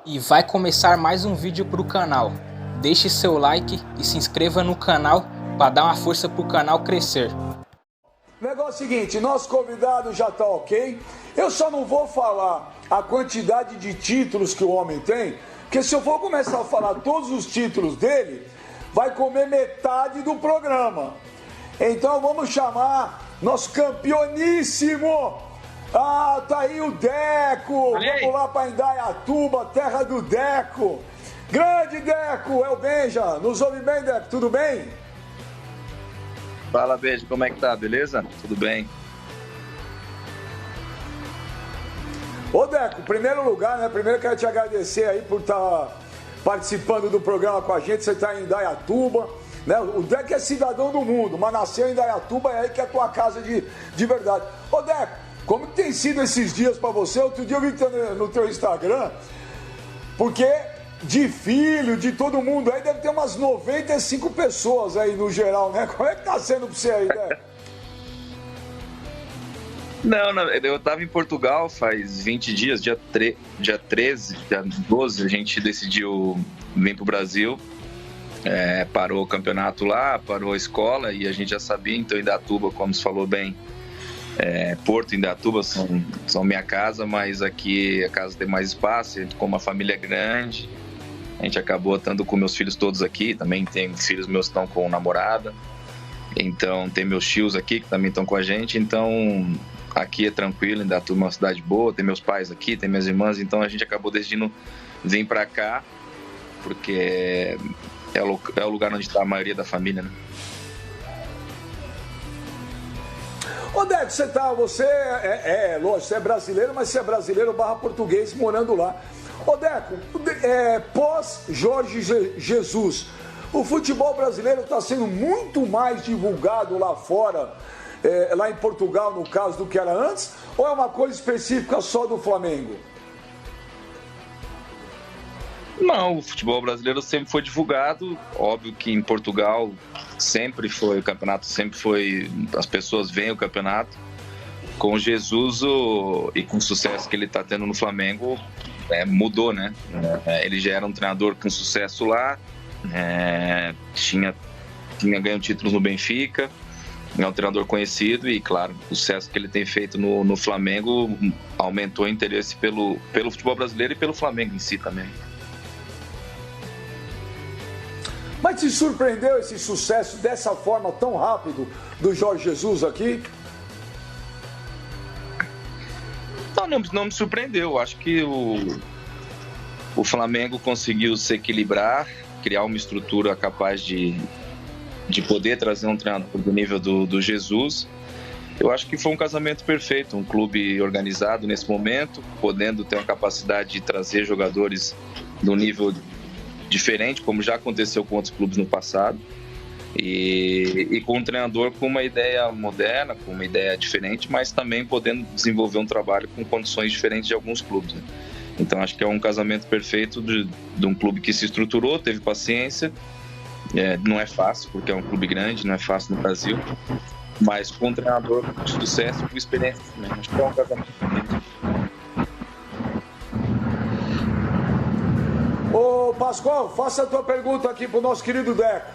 E vai começar mais um vídeo pro canal. Deixe seu like e se inscreva no canal para dar uma força pro canal crescer. O negócio é o seguinte, nosso convidado já tá ok. Eu só não vou falar a quantidade de títulos que o homem tem, porque se eu for começar a falar todos os títulos dele, vai comer metade do programa. Então vamos chamar nosso campeoníssimo. Ah, tá aí o Deco. Vamos lá para Indaiatuba, terra do Deco. Grande Deco, é o Benja. Nos ouve bem, Deco? Tudo bem? Fala, Beijo, como é que tá? Beleza? Tudo bem? Ô, Deco, em primeiro lugar, né? Primeiro quero te agradecer aí por estar participando do programa com a gente. Você tá em Indaiatuba, né? O Deco é cidadão do mundo, mas nasceu em Indaiatuba, é aí que é a tua casa de verdade. Ô, Deco, como tem sido esses dias pra você? Outro dia eu vi no teu Instagram, porque de filho, de todo mundo aí, deve ter umas 95 pessoas aí no geral, né? Como é que tá sendo pra você aí, Deco? Não, eu tava em Portugal faz 20 dias, dia 13, dia 12, a gente decidiu vir pro Brasil. Parou o campeonato lá, parou a escola e a gente já sabia, então Indaiatuba, como se falou bem, Porto e Indaiatuba são minha casa, mas aqui a casa tem mais espaço, como a família é grande, a gente acabou estando com meus filhos todos aqui, também tem filhos meus que estão com namorada, então tem meus tios aqui que também estão com a gente, então aqui é tranquilo, Indaiatuba é uma cidade boa, tem meus pais aqui, tem minhas irmãs, então a gente acabou decidindo vir para cá, porque é o lugar onde está a maioria da família, né? Ô, Deco, você lógico, você é brasileiro, mas você é brasileiro / português morando lá. Ô, Deco, pós Jorge Jesus, o futebol brasileiro está sendo muito mais divulgado lá fora, lá em Portugal, no caso, do que era antes? Ou é uma coisa específica só do Flamengo? Não, o futebol brasileiro sempre foi divulgado. Óbvio que em Portugal o campeonato sempre foi, as pessoas veem o campeonato. Com Jesus e com o sucesso que ele está tendo no Flamengo, mudou, né? Ele já era um treinador com sucesso lá, tinha ganho títulos no Benfica, é um treinador conhecido e, claro, o sucesso que ele tem feito no Flamengo aumentou o interesse pelo futebol brasileiro e pelo Flamengo em si também. Mas te surpreendeu esse sucesso dessa forma tão rápido do Jorge Jesus aqui? Não me surpreendeu. Acho que o Flamengo conseguiu se equilibrar, criar uma estrutura capaz de poder trazer um treinador do nível do Jesus. Eu acho que foi um casamento perfeito, um clube organizado nesse momento, podendo ter uma capacidade de trazer jogadores do nível diferente, como já aconteceu com outros clubes no passado, e com um treinador com uma ideia moderna, com uma ideia diferente, mas também podendo desenvolver um trabalho com condições diferentes de alguns clubes, né? Então acho que é um casamento perfeito de um clube que se estruturou, teve paciência, não é fácil, porque é um clube grande, não é fácil no Brasil, mas com um treinador de sucesso e com experiência também. Acho que é um casamento perfeito. Ô, Pascoal, faça a tua pergunta aqui pro nosso querido Deco.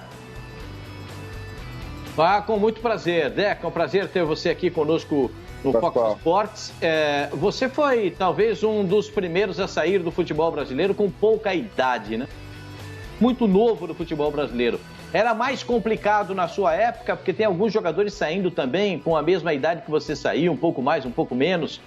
Com muito prazer. Deco, é um prazer ter você aqui conosco no Fox Sports. Você foi talvez um dos primeiros a sair do futebol brasileiro com pouca idade, né? Muito novo no futebol brasileiro. Era mais complicado na ssua época, porque tem alguns jogadores saindo também com a mesma idade que você saiu, um pouco mais, um pouco menos,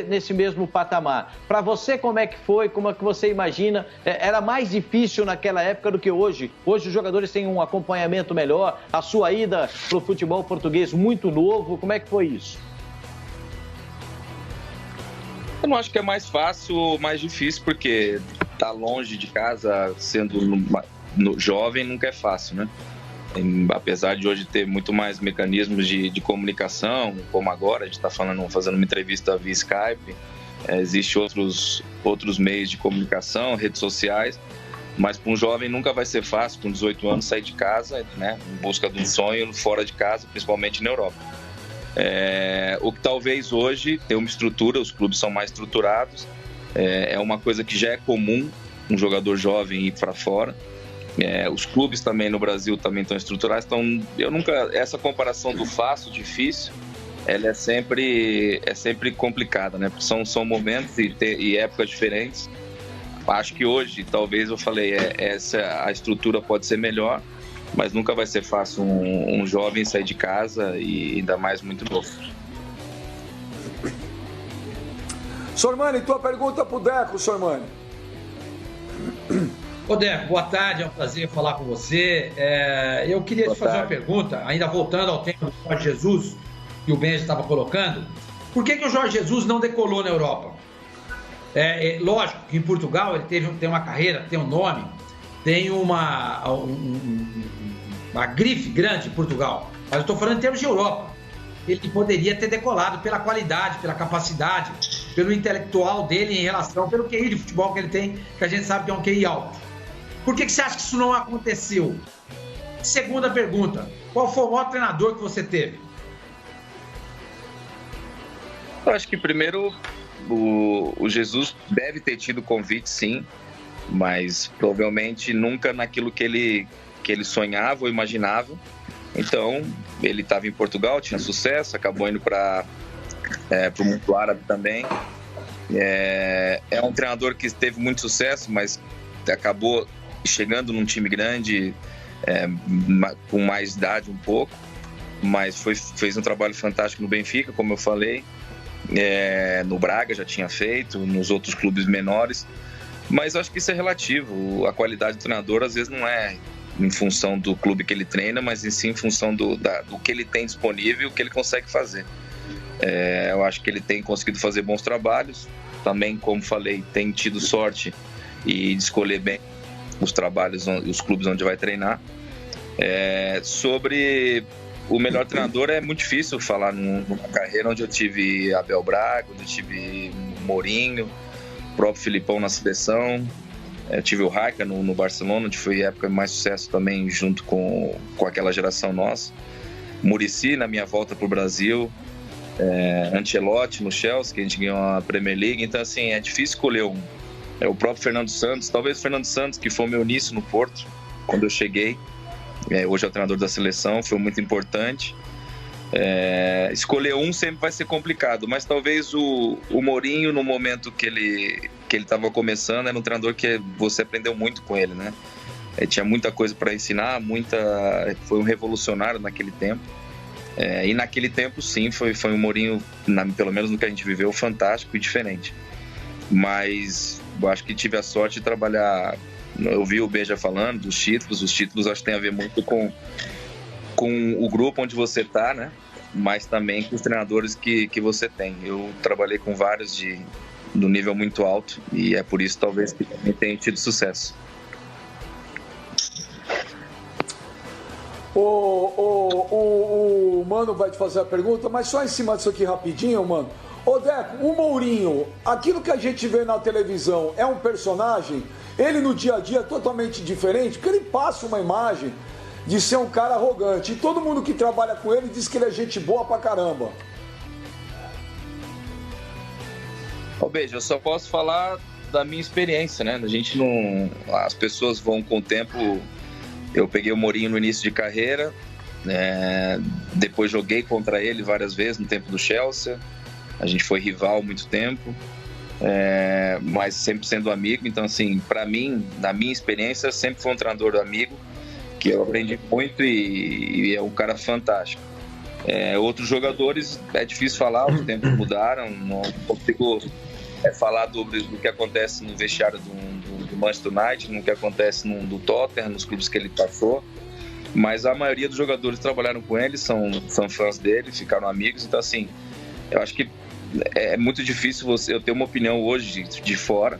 nesse mesmo patamar. Para você, como é que foi? Como é que você imagina? Era mais difícil naquela época do que hoje? Hoje os jogadores têm um acompanhamento melhor, a sua ida para o futebol português muito novo, como é que foi isso? Eu não acho que é mais fácil ou mais difícil, porque tá longe de casa, sendo jovem, nunca é fácil, né? Apesar de hoje ter muito mais mecanismos de comunicação, como agora, a gente está fazendo uma entrevista via Skype, existem outros meios de comunicação, redes sociais, mas para um jovem nunca vai ser fácil, com 18 anos, sair de casa, né, em busca de um sonho fora de casa, principalmente na Europa. O que talvez hoje tem uma estrutura, os clubes são mais estruturados, É uma coisa que já é comum um jogador jovem ir para fora. Os clubes também no Brasil também estão estruturados, então essa comparação do fácil, difícil, ela é sempre complicada, né? São momentos e épocas diferentes. Acho que hoje, talvez eu falei, a estrutura pode ser melhor, mas nunca vai ser fácil um jovem sair de casa e ainda mais muito novo. Sormani, tua pergunta pro Deco, Sormani. Ô Deco, boa tarde, é um prazer falar com você. Eu queria te fazer uma pergunta, ainda voltando ao tema do Jorge Jesus, que o Benja estava colocando. Por que o Jorge Jesus não decolou na Europa? Lógico que em Portugal ele tem uma carreira, tem um nome, tem uma grife grande em Portugal, mas eu estou falando em termos de Europa. Ele poderia ter decolado pela qualidade, pela capacidade, pelo intelectual dele em relação, pelo QI de futebol que ele tem, que a gente sabe que é um QI alto. Por que você acha que isso não aconteceu? Segunda pergunta, qual foi o maior treinador que você teve? Eu acho que primeiro o Jesus deve ter tido convite, sim, mas provavelmente nunca naquilo que ele sonhava ou imaginava. Então, ele estava em Portugal, tinha sucesso, acabou indo para o mundo árabe também. É um treinador que teve muito sucesso, mas acabou chegando num time grande, com mais idade um pouco, mas fez um trabalho fantástico no Benfica, como eu falei. No Braga já tinha feito, nos outros clubes menores, mas acho que isso é relativo. A qualidade do treinador às vezes não é em função do clube que ele treina, mas sim em função do que ele tem disponível e o que ele consegue fazer. Eu acho que ele tem conseguido fazer bons trabalhos, também, como falei, tem tido sorte e de escolher bem os trabalhos, os clubes onde vai treinar. Sobre o melhor treinador é muito difícil falar numa carreira onde eu tive Abel Braga, onde eu tive Mourinho, o próprio Filipão na seleção, tive o Raika no Barcelona, onde foi a época de mais sucesso também, junto com aquela geração nossa. Muricy na minha volta para o Brasil, Ancelotti no Chelsea, que a gente ganhou a Premier League. Então, assim, é difícil escolher um. O próprio Fernando Santos, talvez o Fernando Santos, que foi o meu início no Porto, quando eu cheguei. Hoje é o treinador da seleção, foi muito importante. Escolher um sempre vai ser complicado, mas talvez o Mourinho, no momento que ele estava começando, era um treinador que você aprendeu muito com ele, né? Tinha muita coisa para ensinar, foi um revolucionário naquele tempo. E naquele tempo, sim, foi um Mourinho, pelo menos no que a gente viveu, fantástico e diferente. Mas eu acho que tive a sorte de trabalhar. Eu vi o Beja falando dos títulos. Os títulos acho que tem a ver muito com o grupo onde você está, né? Mas também com os treinadores que você tem. Eu trabalhei com vários do nível muito alto e é por isso talvez que também tenha tido sucesso. O Mano vai te fazer a pergunta, mas só em cima disso aqui rapidinho, Mano. Ô Deco, o Mourinho, aquilo que a gente vê na televisão é um personagem? Ele no dia a dia é totalmente diferente, porque ele passa uma imagem de ser um cara arrogante. E todo mundo que trabalha com ele diz que ele é gente boa pra caramba. Beijo, eu só posso falar da minha experiência, né? A gente não... As pessoas vão com o tempo... Eu peguei o Mourinho no início de carreira, depois joguei contra ele várias vezes no tempo do Chelsea. A gente foi rival há muito tempo, mas sempre sendo amigo. Então, assim, para mim, na minha experiência, sempre foi um treinador amigo, que eu aprendi muito e é um cara fantástico. Outros jogadores, é difícil falar, os tempos mudaram, não consigo falar do que acontece no vestiário do Manchester United, no que acontece do Tottenham, nos clubes que ele passou, mas a maioria dos jogadores que trabalharam com ele são fãs dele, ficaram amigos. Então, assim, eu acho que é muito difícil eu ter uma opinião hoje de fora,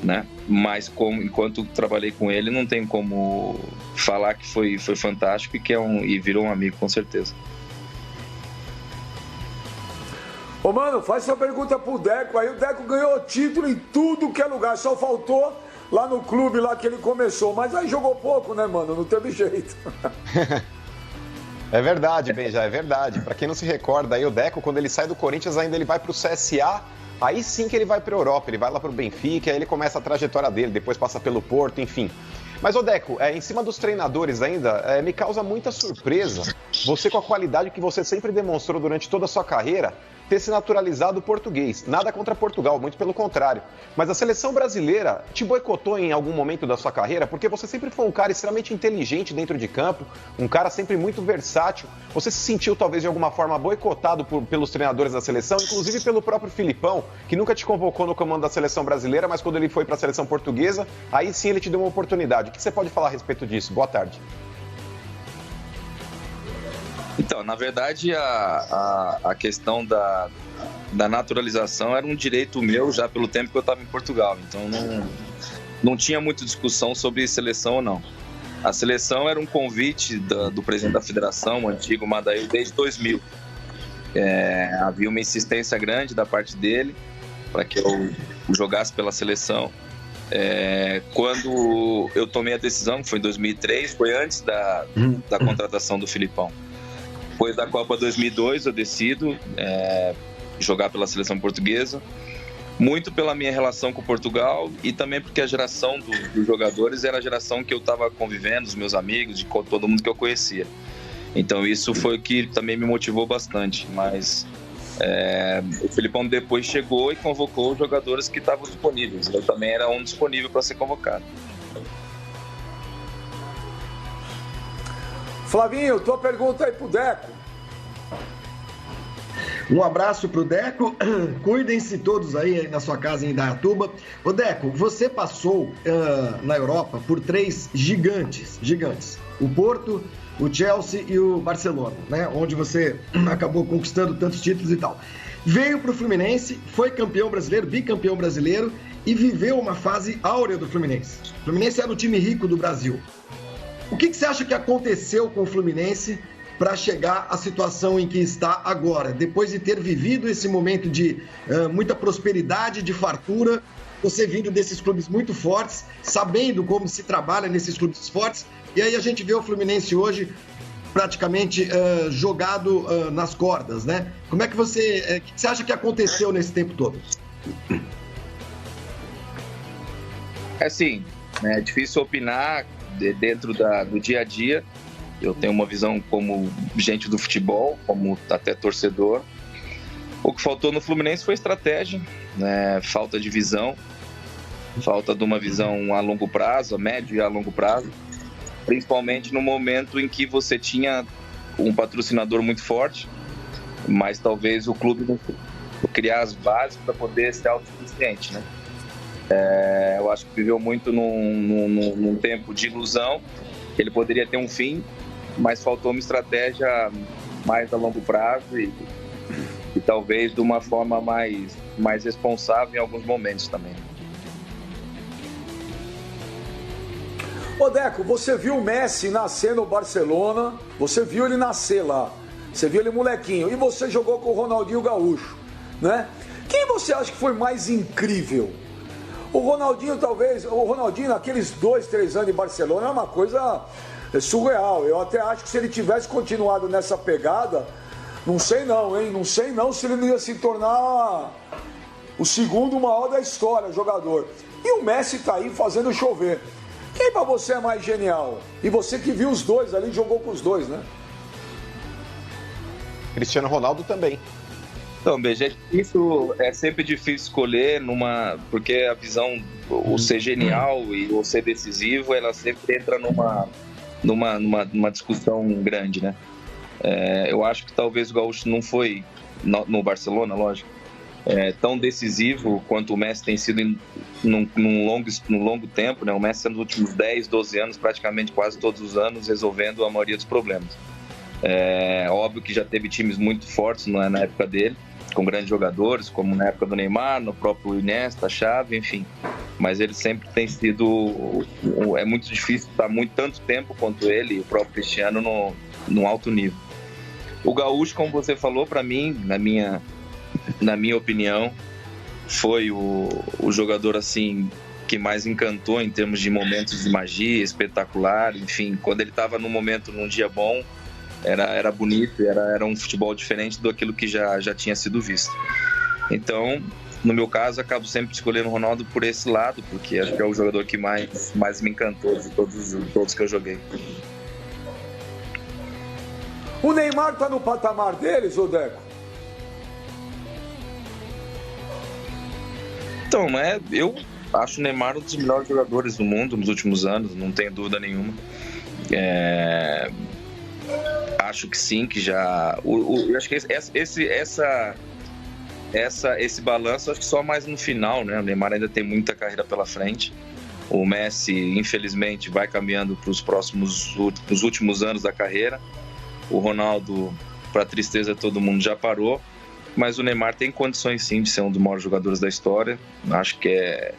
né? Mas enquanto trabalhei com ele, não tem como falar que foi fantástico e virou um amigo, com certeza. Ô, Mano, faz sua pergunta pro Deco. Aí o Deco ganhou título em tudo que é lugar, só faltou lá no clube lá que ele começou, mas aí jogou pouco, né, mano? Não teve jeito. É verdade, Benja, é verdade. Para quem não se recorda, aí o Deco, quando ele sai do Corinthians, ainda ele vai pro CSA, Aí sim que ele vai para a Europa, ele vai lá para o Benfica, aí ele começa a trajetória dele, depois passa pelo Porto, enfim. Mas, ô Deco, em cima dos treinadores ainda, me causa muita surpresa você, com a qualidade que você sempre demonstrou durante toda a sua carreira, ter se naturalizado o português. Nada contra Portugal, muito pelo contrário. Mas a seleção brasileira te boicotou em algum momento da sua carreira? Porque você sempre foi um cara extremamente inteligente dentro de campo, um cara sempre muito versátil. Você se sentiu, talvez, de alguma forma, boicotado pelos treinadores da seleção, inclusive pelo próprio Filipão, que nunca te convocou no comando da seleção brasileira, mas quando ele foi para a seleção portuguesa, aí sim ele te deu uma oportunidade. O que você pode falar a respeito disso? Boa tarde. Então, na verdade, a questão da naturalização era um direito meu já pelo tempo que eu estava em Portugal. Então, não tinha muita discussão sobre seleção ou não. A seleção era um convite do presidente da federação, o antigo Madail, desde 2000. Havia uma insistência grande da parte dele para que eu jogasse pela seleção. Quando eu tomei a decisão, que foi em 2003, foi antes da contratação do Filipão. Depois da Copa 2002 eu decido jogar pela seleção portuguesa, muito pela minha relação com Portugal e também porque a geração dos jogadores era a geração que eu estava convivendo, os meus amigos, de todo mundo que eu conhecia. Então isso foi o que também me motivou bastante, mas o Filipão depois chegou e convocou os jogadores que estavam disponíveis. Eu também era um disponível para ser convocado. Flavinho, tua pergunta aí pro Deco. Um abraço pro Deco, cuidem-se todos aí na sua casa em Indaiatuba. Ô Deco, você passou na Europa por 3 gigantes, o Porto, o Chelsea e o Barcelona, né? Onde você acabou conquistando tantos títulos e tal. Veio pro Fluminense, foi campeão brasileiro, bicampeão brasileiro e viveu uma fase áurea do Fluminense. O Fluminense era o time rico do Brasil. O que você acha que aconteceu com o Fluminense para chegar à situação em que está agora? Depois de ter vivido esse momento de muita prosperidade, de fartura, você vindo desses clubes muito fortes, sabendo como se trabalha nesses clubes fortes, e aí a gente vê o Fluminense hoje praticamente jogado nas cordas, né? Como é que você acha que aconteceu nesse tempo todo? Assim, é difícil opinar dentro do dia a dia. Eu tenho uma visão como gente do futebol, como até torcedor. O que faltou no Fluminense foi estratégia, né? Falta de visão, falta de uma visão a longo prazo, a médio e a longo prazo, principalmente no momento em que você tinha um patrocinador muito forte, mas talvez o clube não criar as bases para poder ser autossuficiente, né? Eu acho que viveu muito num tempo de ilusão. Ele poderia ter um fim, mas faltou uma estratégia mais a longo prazo e talvez de uma forma mais responsável em alguns momentos também. Ô Deco, você viu o Messi nascer no Barcelona, você viu ele nascer lá, você viu ele molequinho, e você jogou com o Ronaldinho Gaúcho, né? Quem você acha que foi mais incrível? O Ronaldinho, talvez, naqueles 2, 3 anos de Barcelona, é uma coisa surreal. Eu até acho que se ele tivesse continuado nessa pegada, não sei não, hein? Não sei não se ele não ia se tornar o segundo maior da história, jogador. E o Messi tá aí fazendo chover. Quem pra você é mais genial? E você que viu os dois ali, jogou com os dois, né? Cristiano Ronaldo também. Então, BG, isso é sempre difícil escolher porque a visão, o ser genial e o ser decisivo, ela sempre entra numa discussão grande, né? Eu acho que talvez o Gaúcho não foi, no Barcelona, lógico, tão decisivo quanto o Messi tem sido num longo tempo, né? O Messi nos últimos 10, 12 anos, praticamente quase todos os anos, resolvendo a maioria dos problemas. Óbvio que já teve times muito fortes na época dele, com grandes jogadores, como na época do Neymar, no próprio Iniesta, Xavi, enfim. Mas ele sempre tem sido... É muito difícil estar tanto tempo quanto ele e o próprio Cristiano no alto nível. O Gaúcho, como você falou, para mim, na minha opinião, foi o jogador assim que mais encantou em termos de momentos de magia, espetacular, enfim. Quando ele estava num dia bom, era bonito, era um futebol diferente daquilo que já tinha sido visto. Então, no meu caso, acabo sempre escolhendo o Ronaldo por esse lado, porque acho que é o jogador que mais me encantou de todos que eu joguei. O Neymar tá no patamar deles, ô Deco? Então, eu acho o Neymar um dos melhores jogadores do mundo nos últimos anos, não tenho dúvida nenhuma. Acho que sim, que já... acho que esse balanço, acho que só mais no final, né? O Neymar ainda tem muita carreira pela frente. O Messi, infelizmente, vai caminhando para os últimos anos da carreira. O Ronaldo, para tristeza de todo mundo, já parou. Mas o Neymar tem condições, sim, de ser um dos maiores jogadores da história. Acho que é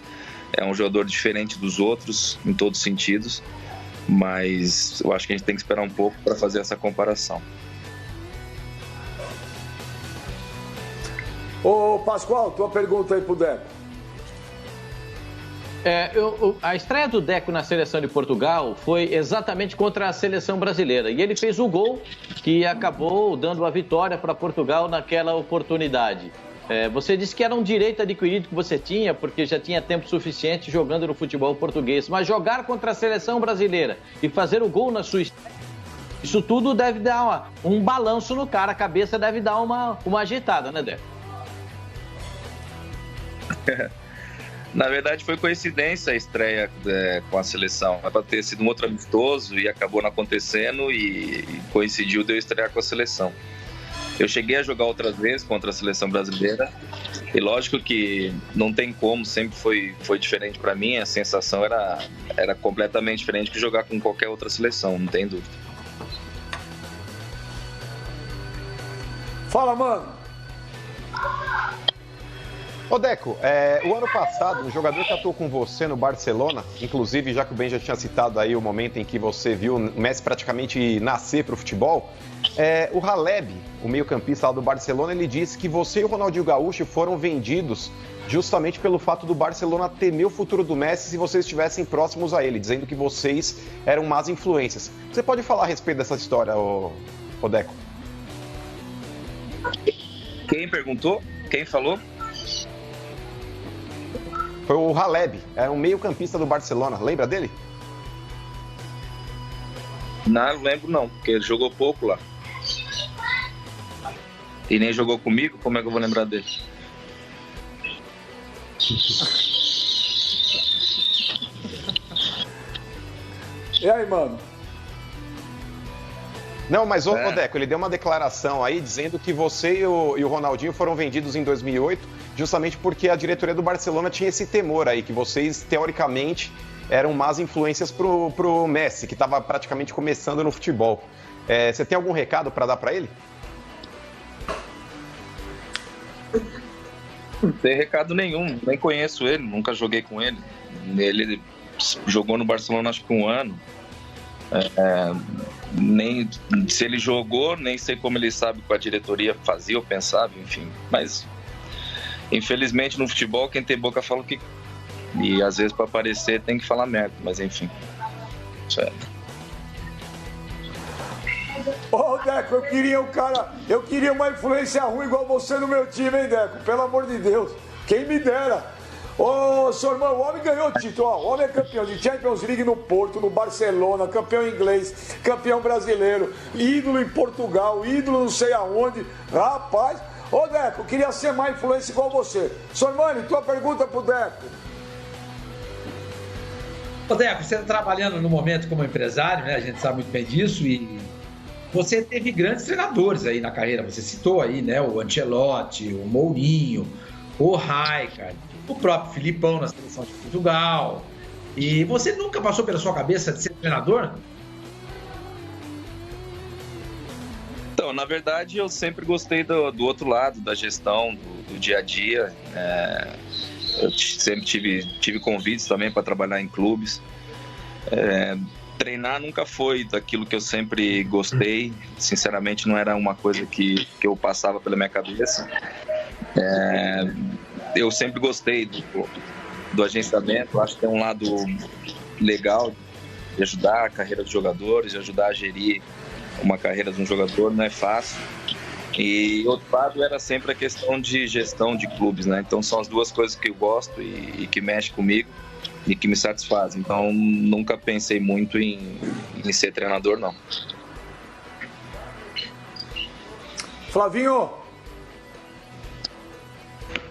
um jogador diferente dos outros, em todos os sentidos. Mas eu acho que a gente tem que esperar um pouco para fazer essa comparação. Ô, Pascoal, tua pergunta aí pro Deco. A estreia do Deco na seleção de Portugal foi exatamente contra a seleção brasileira. E ele fez o gol que acabou dando a vitória para Portugal naquela oportunidade. Você disse que era um direito adquirido que você tinha, porque já tinha tempo suficiente jogando no futebol português. Mas jogar contra a seleção brasileira e fazer o gol na sua estreia, isso tudo deve dar um balanço no cara. A cabeça deve dar uma agitada, né, Deco? Na verdade, foi coincidência a estreia com a seleção. Era para ter sido um outro amistoso e acabou não acontecendo e coincidiu de eu estrear com a seleção. Eu cheguei a jogar outras vezes contra a seleção brasileira e lógico que não tem como, sempre foi diferente para mim. A sensação era completamente diferente que jogar com qualquer outra seleção, não tem dúvida. Fala, mano. Ô Deco, o ano passado, um jogador que atuou com você no Barcelona, inclusive, já que o Ben já tinha citado aí o momento em que você viu o Messi praticamente nascer para o futebol, o Haleb, o meio-campista lá do Barcelona, ele disse que você e o Ronaldinho Gaúcho foram vendidos justamente pelo fato do Barcelona temer o futuro do Messi se vocês estivessem próximos a ele, dizendo que vocês eram más influências. Você pode falar a respeito dessa história, ô Deco? Quem perguntou? Quem falou? Foi o Haleb, um meio-campista do Barcelona, lembra dele? Não lembro não, porque ele jogou pouco lá. E nem jogou comigo, como é que eu vou lembrar dele? E aí, mano? Não, mas o Deco, ele deu uma declaração aí dizendo que você e o Ronaldinho foram vendidos em 2008, justamente porque a diretoria do Barcelona tinha esse temor aí, que vocês, teoricamente, eram más influências pro Messi, que estava praticamente começando no futebol. Você tem algum recado para dar para ele? Não tem recado nenhum, nem conheço ele, nunca joguei com ele. Ele jogou no Barcelona acho que um ano. Nem se ele jogou, nem sei como ele sabe que a diretoria fazia ou pensava, enfim. Mas, infelizmente, no futebol, quem tem boca fala o que... E, às vezes, para aparecer, tem que falar merda, mas, enfim. Sério. Ô, Deco, eu queria uma influência ruim igual você no meu time, hein, Deco? Pelo amor de Deus, quem me dera. Ô, seu irmão, o homem ganhou o título, ó. O homem é campeão de Champions League no Porto, no Barcelona, campeão inglês, campeão brasileiro, ídolo em Portugal, ídolo não sei aonde. Rapaz, ô, Deco, queria ser mais influência igual você. Sormani, tua pergunta pro Deco. Ô, Deco, você está trabalhando no momento como empresário, né? A gente sabe muito bem disso e você teve grandes treinadores aí na carreira. Você citou aí, né? O Ancelotti, o Mourinho, o Rijkaard, o próprio Filipão na seleção de Portugal. E você nunca passou pela sua cabeça de ser treinador? Então, na verdade, eu sempre gostei do outro lado, da gestão, do dia a dia. Eu sempre tive convites também para trabalhar em clubes. Treinar nunca foi daquilo que eu sempre gostei. Sinceramente, não era uma coisa que eu passava pela minha cabeça. Eu sempre gostei do agenciamento. Acho que é um lado legal de ajudar a carreira dos jogadores, de ajudar a gerir uma carreira de um jogador. Não é fácil. E outro lado era sempre a questão de gestão de clubes, né? Então são as duas coisas que eu gosto e que mexem comigo e que me satisfazem. Então nunca pensei muito em ser treinador, não. Flavinho.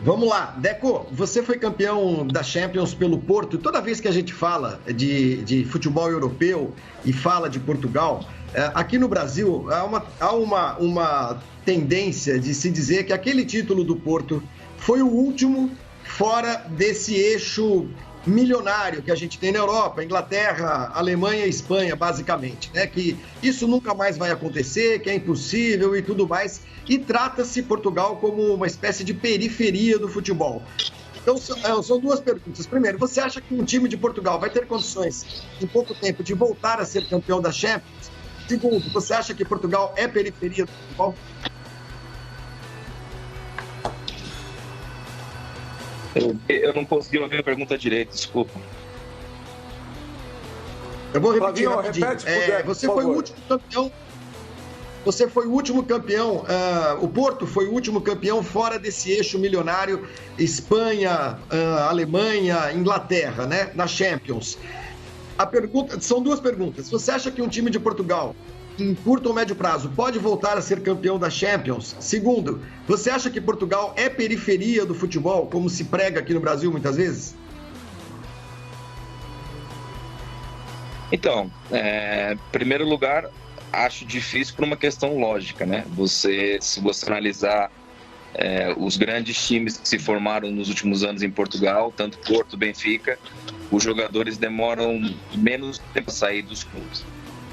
Vamos lá, Deco, você foi campeão da Champions pelo Porto. Toda vez que a gente fala de futebol europeu e fala de Portugal, aqui no Brasil há uma tendência de se dizer que aquele título do Porto foi o último fora desse eixo milionário que a gente tem na Europa, Inglaterra, Alemanha e Espanha, basicamente, né? Que isso nunca mais vai acontecer, que é impossível e tudo mais. E trata-se Portugal como uma espécie de periferia do futebol. Então, são duas perguntas. Primeiro, você acha que um time de Portugal vai ter condições, em pouco tempo, de voltar a ser campeão da Champions? Segundo, você acha que Portugal é periferia do futebol? Eu não consegui ouvir a pergunta direito, desculpa. Eu vou repetir. Repete, você foi o último campeão. Você foi o último campeão. O Porto foi o último campeão fora desse eixo milionário: Espanha, Alemanha, Inglaterra, né? Na Champions. São duas perguntas. Você acha que um time de Portugal, em curto ou médio prazo, pode voltar a ser campeão da Champions? Segundo, você acha que Portugal é periferia do futebol, como se prega aqui no Brasil muitas vezes? Então, em primeiro lugar, acho difícil por uma questão lógica, né? Se você analisar os grandes times que se formaram nos últimos anos em Portugal, tanto Porto, Benfica, os jogadores demoram menos tempo a sair dos clubes.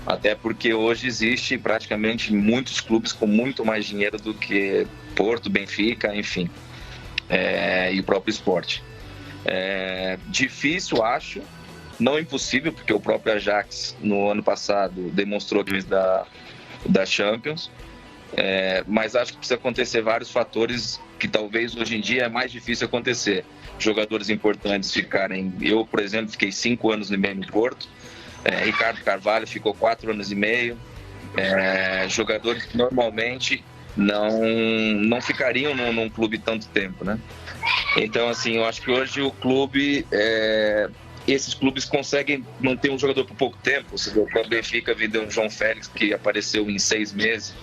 Até porque hoje existe praticamente muitos clubes com muito mais dinheiro do que Porto, Benfica, enfim, e o próprio Sport. Difícil, acho, não impossível, porque o próprio Ajax no ano passado demonstrou que da Champions, mas acho que precisa acontecer vários fatores que talvez hoje em dia é mais difícil acontecer. Jogadores importantes ficarem... Eu, por exemplo, fiquei 5 anos e meio no Porto, Ricardo Carvalho ficou 4 anos e meio, jogadores que normalmente não ficariam num clube tanto tempo, né? Então, assim, eu acho que hoje o clube... esses clubes conseguem manter um jogador por pouco tempo. Você vê, o Benfica vendeu um João Félix que apareceu em 6 meses.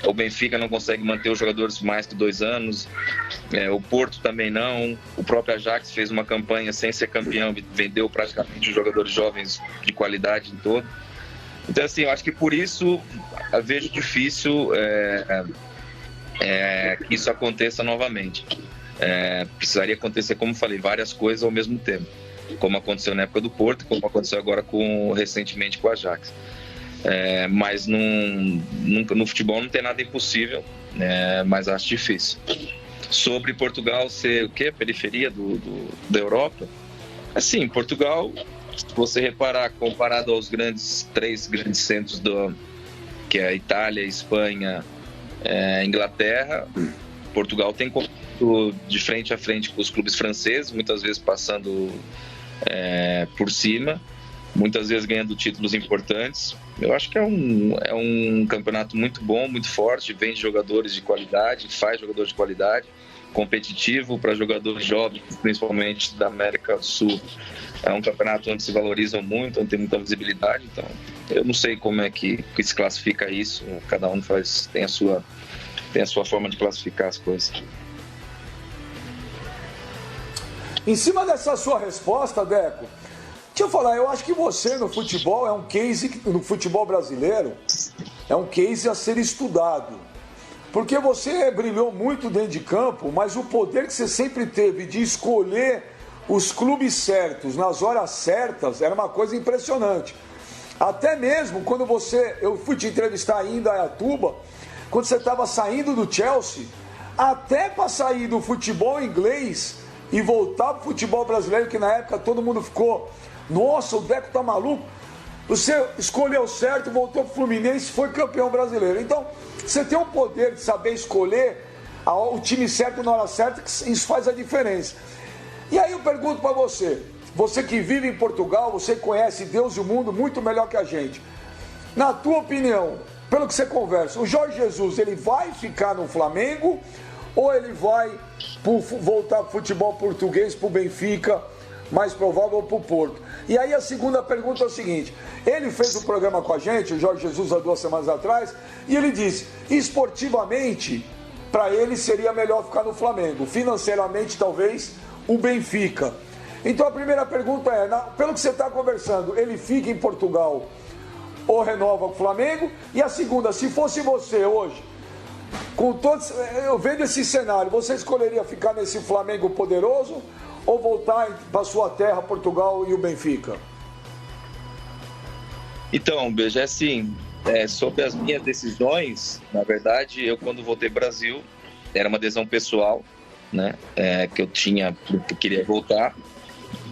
O Benfica não consegue manter os jogadores mais que 2 anos. O Porto também não. O próprio Ajax fez uma campanha sem ser campeão e vendeu praticamente os jogadores jovens de qualidade em todo. Então, assim, eu acho que por isso eu vejo difícil que isso aconteça novamente. Precisaria acontecer, como falei, várias coisas ao mesmo tempo, como aconteceu na época do Porto, como aconteceu agora recentemente com o Ajax. Mas no futebol não tem nada impossível, mas acho difícil. Sobre Portugal ser o quê? Periferia da Europa? Assim, Portugal, se você reparar, comparado aos 3 grandes centros que é a Itália, Espanha, Inglaterra, Portugal tem de frente a frente com os clubes franceses, muitas vezes passando por cima, muitas vezes ganhando títulos importantes. Eu acho que é um campeonato muito bom, muito forte, vende jogadores de qualidade, faz jogadores de qualidade, competitivo para jogadores jovens, principalmente da América do Sul. É um campeonato onde se valorizam muito, onde tem muita visibilidade. Então, eu não sei como é que se classifica isso, cada um tem a sua forma de classificar as coisas. Em cima dessa sua resposta, Deco, deixa eu falar, eu acho que você no futebol é um case, no futebol brasileiro, é um case a ser estudado. Porque você brilhou muito dentro de campo, mas o poder que você sempre teve de escolher os clubes certos nas horas certas era uma coisa impressionante. Até mesmo quando eu fui te entrevistar aí em Indaiatuba, quando você estava saindo do Chelsea, até para sair do futebol inglês e voltar para o futebol brasileiro, que na época todo mundo ficou, nossa, o Deco tá maluco. Você escolheu certo, voltou para o Fluminense e foi campeão brasileiro. Então, você tem o poder de saber escolher o time certo na hora certa, que isso faz a diferença. E aí eu pergunto para você que vive em Portugal, você conhece Deus e o mundo muito melhor que a gente. Na tua opinião, pelo que você conversa, o Jorge Jesus, ele vai ficar no Flamengo ou ele vai voltar para o futebol português, para o Benfica, mais provável, para o Porto? E aí a segunda pergunta é o seguinte, ele fez um programa com a gente, o Jorge Jesus, há 2 semanas atrás, e ele disse, esportivamente, para ele seria melhor ficar no Flamengo, financeiramente talvez o Benfica. Então a primeira pergunta é, pelo que você está conversando, ele fica em Portugal ou renova com o Flamengo? E a segunda, se fosse você hoje, com todos, eu vendo esse cenário, você escolheria ficar nesse Flamengo poderoso ou voltar para sua terra, Portugal e o Benfica? Então, Beja, assim, sobre as minhas decisões, na verdade, eu quando voltei para o Brasil, era uma decisão pessoal, né, que eu tinha, que eu queria voltar,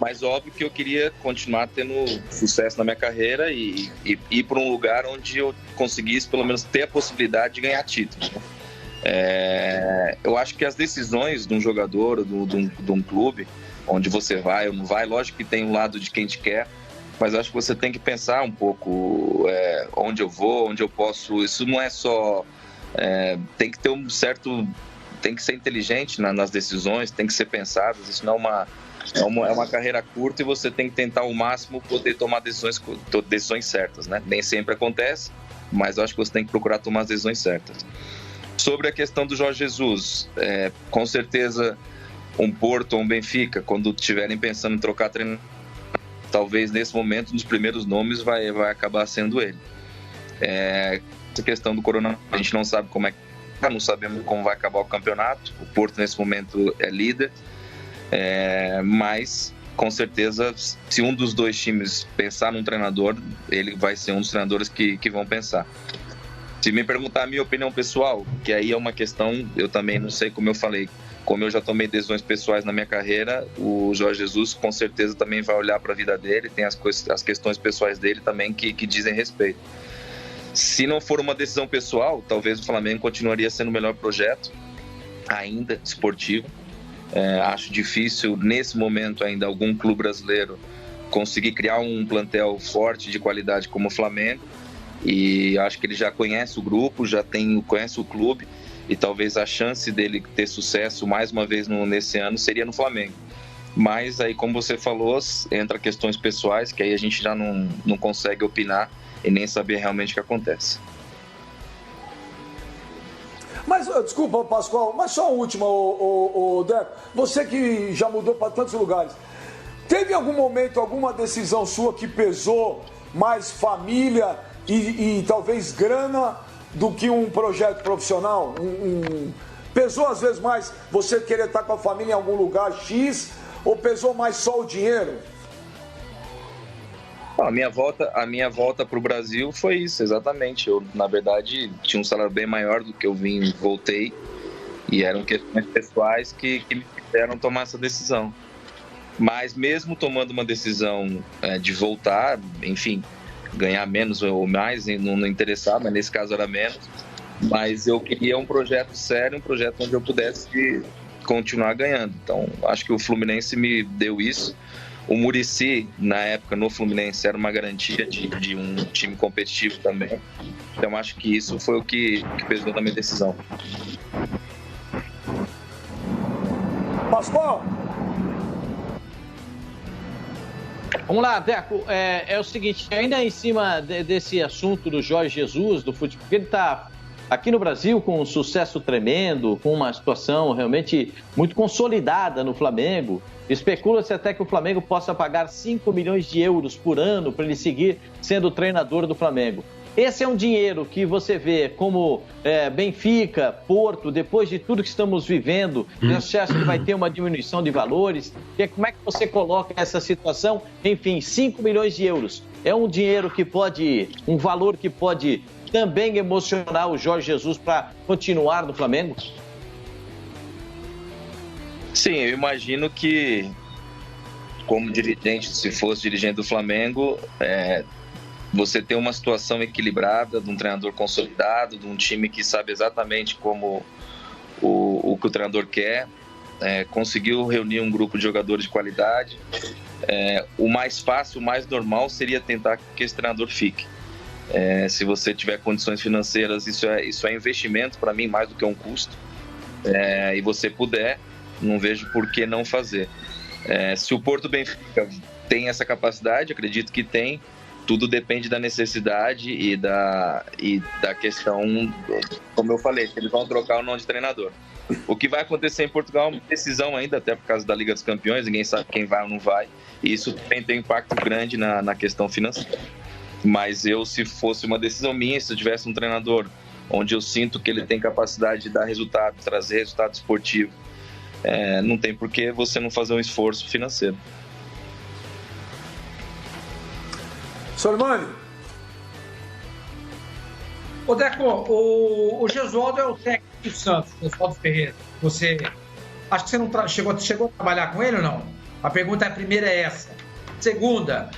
mas óbvio que eu queria continuar tendo sucesso na minha carreira e ir para um lugar onde eu conseguisse pelo menos ter a possibilidade de ganhar títulos. Eu acho que as decisões de um jogador, de um clube, onde você vai ou não vai, lógico que tem um lado de quem te quer, mas acho que você tem que pensar um pouco onde eu vou, onde eu posso. Isso não é só... tem que ter um certo... Tem que ser inteligente nas decisões, tem que ser pensado. Isso não é uma carreira curta e você tem que tentar ao máximo poder tomar decisões certas, né? Nem sempre acontece, mas eu acho que você tem que procurar tomar as decisões certas. Sobre a questão do Jorge Jesus, com certeza um Porto ou um Benfica, quando estiverem pensando em trocar treinador, talvez nesse momento, um dos primeiros nomes vai acabar sendo ele. Essa questão do coronavírus, a gente não sabe como não sabemos como vai acabar o campeonato. O Porto nesse momento é líder, mas com certeza se um dos dois times pensar num treinador, ele vai ser um dos treinadores que vão pensar. Se me perguntar a minha opinião pessoal, que aí é uma questão, eu também não sei, como eu falei, como eu já tomei decisões pessoais na minha carreira, o Jorge Jesus com certeza também vai olhar para a vida dele, tem as questões pessoais dele também que dizem respeito. Se não for uma decisão pessoal, talvez o Flamengo continuaria sendo o melhor projeto, ainda esportivo. Acho difícil, nesse momento ainda, algum clube brasileiro conseguir criar um plantel forte de qualidade como o Flamengo. E acho que ele já conhece o grupo, conhece o clube, e talvez a chance dele ter sucesso mais uma vez nesse ano seria no Flamengo. Mas aí, como você falou, entra questões pessoais, que aí a gente já não consegue opinar e nem saber realmente o que acontece. Mas, desculpa, Pascoal, mas só a última, Deco. Você que já mudou para tantos lugares, teve algum momento, alguma decisão sua que pesou mais família e talvez grana do que um projeto profissional? Pesou às vezes mais você querer estar com a família em algum lugar X ou pesou mais só o dinheiro? A minha volta para o Brasil foi isso, exatamente. Eu, na verdade, tinha um salário bem maior do que eu voltei, e eram questões pessoais que me fizeram tomar essa decisão. Mas mesmo tomando uma decisão de voltar, enfim, ganhar menos ou mais, não interessava, mas nesse caso era menos. Mas eu queria um projeto sério, um projeto onde eu pudesse continuar ganhando. Então, acho que o Fluminense me deu isso. O Muricy, na época, no Fluminense, era uma garantia de um time competitivo também. Então, acho que isso foi o que pesou na minha decisão. Pascoal! Vamos lá, Deco. É o seguinte, ainda em cima desse assunto do Jorge Jesus, do futebol, porque ele está aqui no Brasil com um sucesso tremendo, com uma situação realmente muito consolidada no Flamengo. Especula-se até que o Flamengo possa pagar 5 milhões de euros por ano para ele seguir sendo treinador do Flamengo. Esse é um dinheiro que você vê como Benfica, Porto, depois de tudo que estamos vivendo, você acha que vai ter uma diminuição de valores? Como é que você coloca essa situação? Enfim, 5 milhões de euros. É um dinheiro que pode, um valor que pode também emocionar o Jorge Jesus para continuar no Flamengo? Sim, eu imagino que, como dirigente, se fosse dirigente do Flamengo, você ter uma situação equilibrada, de um treinador consolidado, de um time que sabe exatamente como o que o treinador quer, conseguiu reunir um grupo de jogadores de qualidade. O mais fácil, o mais normal seria tentar que esse treinador fique. Se você tiver condições financeiras, isso é investimento para mim mais do que um custo. E você puder, não vejo por que não fazer. Se o Porto Benfica tem essa capacidade, acredito que tem. Tudo depende da necessidade e da questão, como eu falei, se eles vão trocar ou não de treinador. O que vai acontecer em Portugal é uma decisão ainda, até por causa da Liga dos Campeões, ninguém sabe quem vai ou não vai, e isso também tem impacto grande na questão financeira. Mas se fosse uma decisão minha, se eu tivesse um treinador onde eu sinto que ele tem capacidade de dar resultado, trazer resultado esportivo, não tem por que você não fazer um esforço financeiro. Sormani. Ô Deco, o Gesualdo é o técnico do Santos, o Gesualdo Ferreira. Acho que você não chegou a trabalhar com ele ou não? A pergunta primeira é essa. Segunda,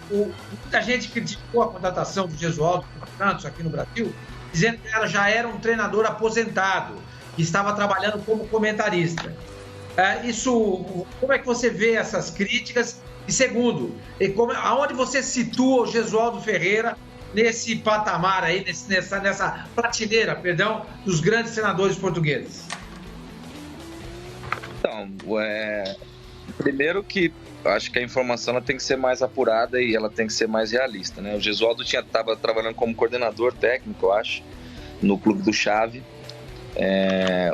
muita gente criticou a contratação do Gesualdo do Santos aqui no Brasil, dizendo que ela já era um treinador aposentado, que estava trabalhando como comentarista. Como é que você vê essas críticas? E segundo, aonde você situa o Gesualdo Ferreira nesse patamar aí, nessa prateleira, dos grandes treinadores portugueses? Então, primeiro que acho que a informação ela tem que ser mais apurada e ela tem que ser mais realista, né? O Gesualdo estava trabalhando como coordenador técnico, eu acho, no clube do Xavi,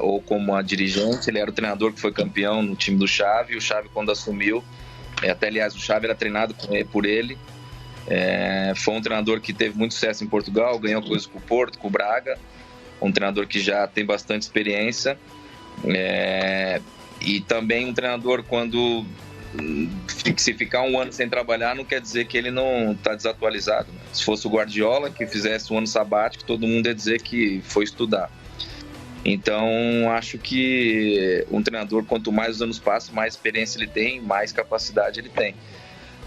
ou como a dirigente. Ele era o treinador que foi campeão no time do Xavi, e o Xavi, quando assumiu, aliás, o Xavi era treinado por ele. Foi um treinador que teve muito sucesso em Portugal, ganhou coisas com o Porto, com o Braga, um treinador que já tem bastante experiência, e também um treinador, quando se ficar um ano sem trabalhar, não quer dizer que ele não está desatualizado, né? Se fosse o Guardiola que fizesse um ano sabático, todo mundo ia dizer que foi estudar. Então, acho que um treinador, quanto mais os anos passam, mais experiência ele tem, mais capacidade ele tem.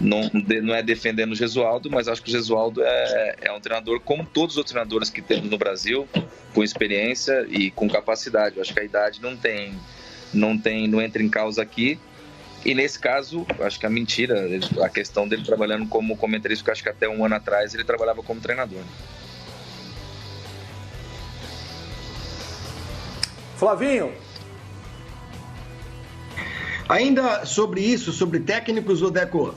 Não é defendendo o Gesualdo, mas acho que o Gesualdo é um treinador como todos os outros treinadores que temos no Brasil, com experiência e com capacidade. Eu acho que a idade não entra em causa aqui. E nesse caso, acho que a questão dele trabalhando como comentarista, que acho que até um ano atrás ele trabalhava como treinador. Flavinho. Ainda sobre isso, sobre técnicos, Odeco,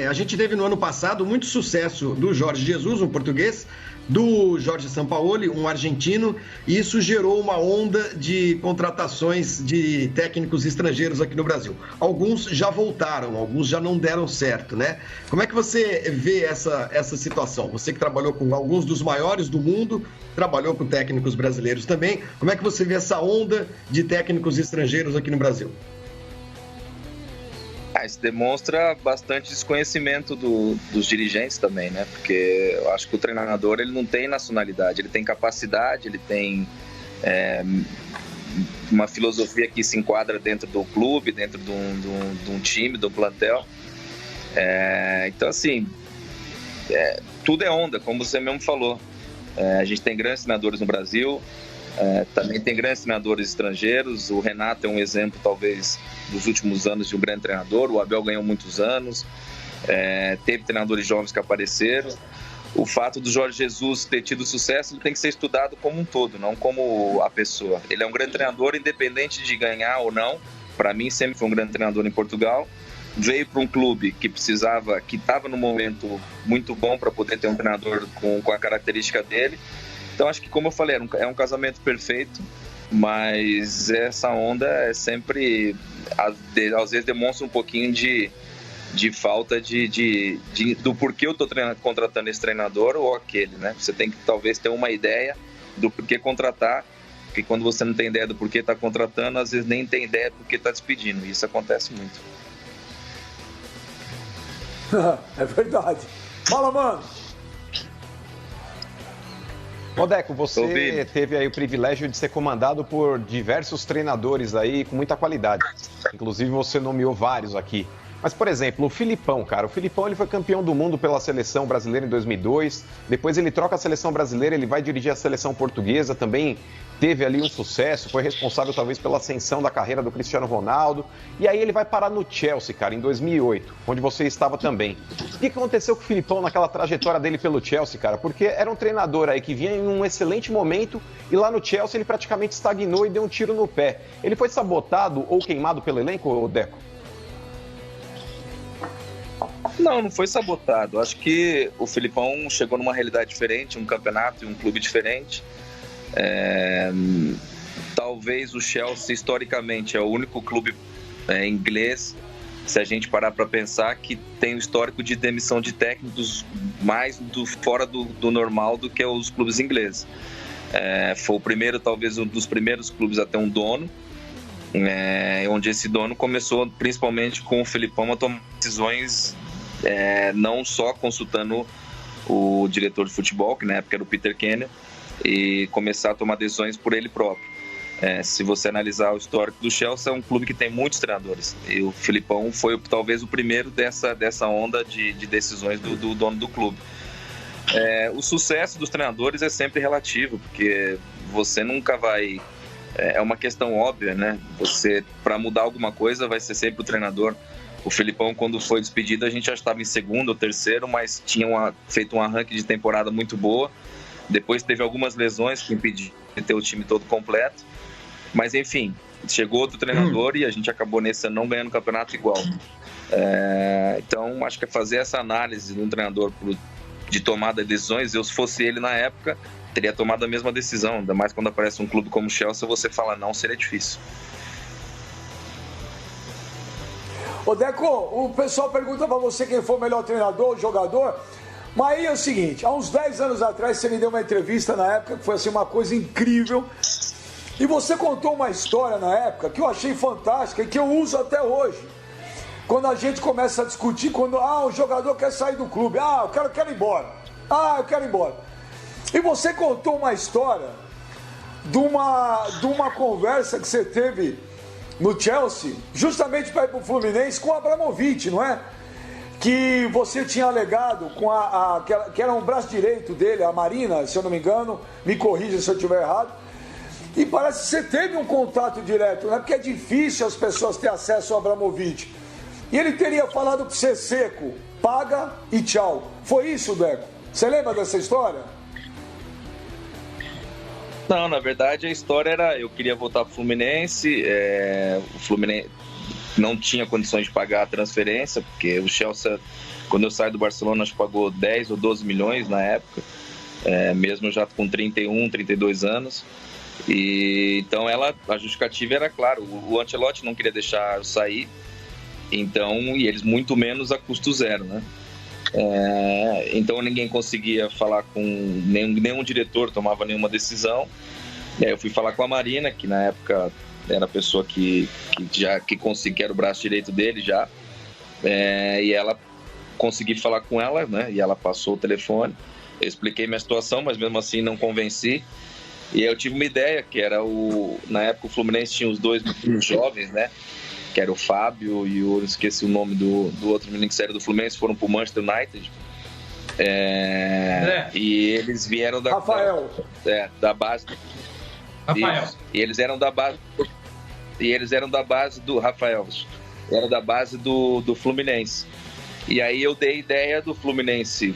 a gente teve no ano passado muito sucesso do Jorge Jesus, um português, do Jorge Sampaoli, um argentino, e isso gerou uma onda de contratações de técnicos estrangeiros aqui no Brasil. Alguns já voltaram, alguns já não deram certo, né? Como é que você vê essa situação? Você que trabalhou com alguns dos maiores do mundo, trabalhou com técnicos brasileiros também, como é que você vê essa onda de técnicos estrangeiros aqui no Brasil? Isso demonstra bastante desconhecimento dos dirigentes também, né? Porque eu acho que o treinador ele não tem nacionalidade, ele tem capacidade, ele tem uma filosofia que se enquadra dentro do clube, dentro de um time, do plantel. Então, assim, tudo é onda, como você mesmo falou. A gente tem grandes treinadores no Brasil, também tem grandes treinadores estrangeiros. O Renato é um exemplo, talvez, dos últimos anos de um grande treinador. O Abel ganhou muitos anos, teve treinadores jovens que apareceram. O fato do Jorge Jesus ter tido sucesso, ele tem que ser estudado como um todo, não como a pessoa. Ele é um grande treinador, independente de ganhar ou não. Para mim, sempre foi um grande treinador em Portugal. Veio para um clube que estava num momento muito bom para poder ter um treinador com a característica dele. Então, acho que, como eu falei, é um casamento perfeito, mas essa onda sempre, às vezes, demonstra um pouquinho de falta do porquê eu estou contratando esse treinador ou aquele, né? Você tem que, talvez, ter uma ideia do porquê contratar, porque quando você não tem ideia do porquê está contratando, às vezes nem tem ideia do porquê está despedindo, e isso acontece muito. É verdade. Fala, mano. Odeco, você teve aí o privilégio de ser comandado por diversos treinadores aí com muita qualidade. Inclusive você nomeou vários aqui. Mas, por exemplo, o Filipão, cara, o Filipão ele foi campeão do mundo pela seleção brasileira em 2002, depois ele troca a seleção brasileira, ele vai dirigir a seleção portuguesa, também teve ali um sucesso, foi responsável talvez pela ascensão da carreira do Cristiano Ronaldo, e aí ele vai parar no Chelsea, cara, em 2008, onde você estava também. O que aconteceu com o Filipão naquela trajetória dele pelo Chelsea, cara? Porque era um treinador aí que vinha em um excelente momento e lá no Chelsea ele praticamente estagnou e deu um tiro no pé. Ele foi sabotado ou queimado pelo elenco, Deco? Não foi sabotado. Acho que o Filipão chegou numa realidade diferente, um campeonato e um clube diferente. Talvez o Chelsea, historicamente, é o único clube inglês, se a gente parar para pensar, que tem o histórico de demissão de técnicos mais fora do normal do que os clubes ingleses. Foi o primeiro, talvez um dos primeiros clubes a ter um dono, onde esse dono começou principalmente com o Filipão a tomar decisões, não só consultando o diretor de futebol, que na época era o Peter Kenyon, e começar a tomar decisões por ele próprio. Se você analisar o histórico do Chelsea, é um clube que tem muitos treinadores, e o Filipão foi talvez o primeiro dessa onda de decisões do dono do clube. O sucesso dos treinadores é sempre relativo, porque você nunca vai... É uma questão óbvia, né? Você, para mudar alguma coisa, vai ser sempre o treinador. O Filipão, quando foi despedido, a gente já estava em segundo ou terceiro, mas tinha feito um arranque de temporada muito boa. Depois teve algumas lesões que impediram de ter o time todo completo. Mas, enfim, chegou outro treinador e a gente acabou nesse ano não ganhando o campeonato igual. Então, acho que é fazer essa análise de um treinador de tomada de decisões. Eu, se fosse ele na época, teria tomado a mesma decisão. Ainda mais quando aparece um clube como o Chelsea, você fala não, seria difícil. Ô Deco, o pessoal pergunta pra você quem foi o melhor treinador ou jogador, mas aí é o seguinte, há uns 10 anos atrás você me deu uma entrevista na época que foi assim uma coisa incrível, e você contou uma história na época que eu achei fantástica e que eu uso até hoje. Quando a gente começa a discutir, quando o jogador quer sair do clube, eu quero ir embora, eu quero ir embora. E você contou uma história de uma conversa que você teve no Chelsea, justamente para ir para o Fluminense, com o Abramovich, não é? Que você tinha alegado com que era um braço direito dele, a Marina, se eu não me engano, me corrija se eu estiver errado, e parece que você teve um contato direto, né? Porque é difícil as pessoas terem acesso ao Abramovich. E ele teria falado para você seco, paga e tchau. Foi isso, Deco? Você lembra dessa história? Não, na verdade a história era, eu queria voltar para o Fluminense não tinha condições de pagar a transferência, porque o Chelsea, quando eu saí do Barcelona, acho que pagou 10 ou 12 milhões na época, mesmo já com 31, 32 anos. E então a justificativa era, claro, o Ancelotti não queria deixar eu sair, então, e eles muito menos a custo zero, né? Então ninguém conseguia falar com nenhum diretor, tomava nenhuma decisão. Eu fui falar com a Marina, que na época era a pessoa que era o braço direito dele já, e ela consegui falar com ela, né? E ela passou o telefone, eu expliquei minha situação, mas mesmo assim não convenci. E eu tive uma ideia, que era na época o Fluminense tinha os dois jovens, né? Que era o Fábio e eu esqueci o nome do outro menino que saiu do Fluminense, foram pro Manchester United. E eles vieram da Rafael. Da base. Rafael. E eles eram da base do Rafael. Era da base do Fluminense. E aí eu dei a ideia do Fluminense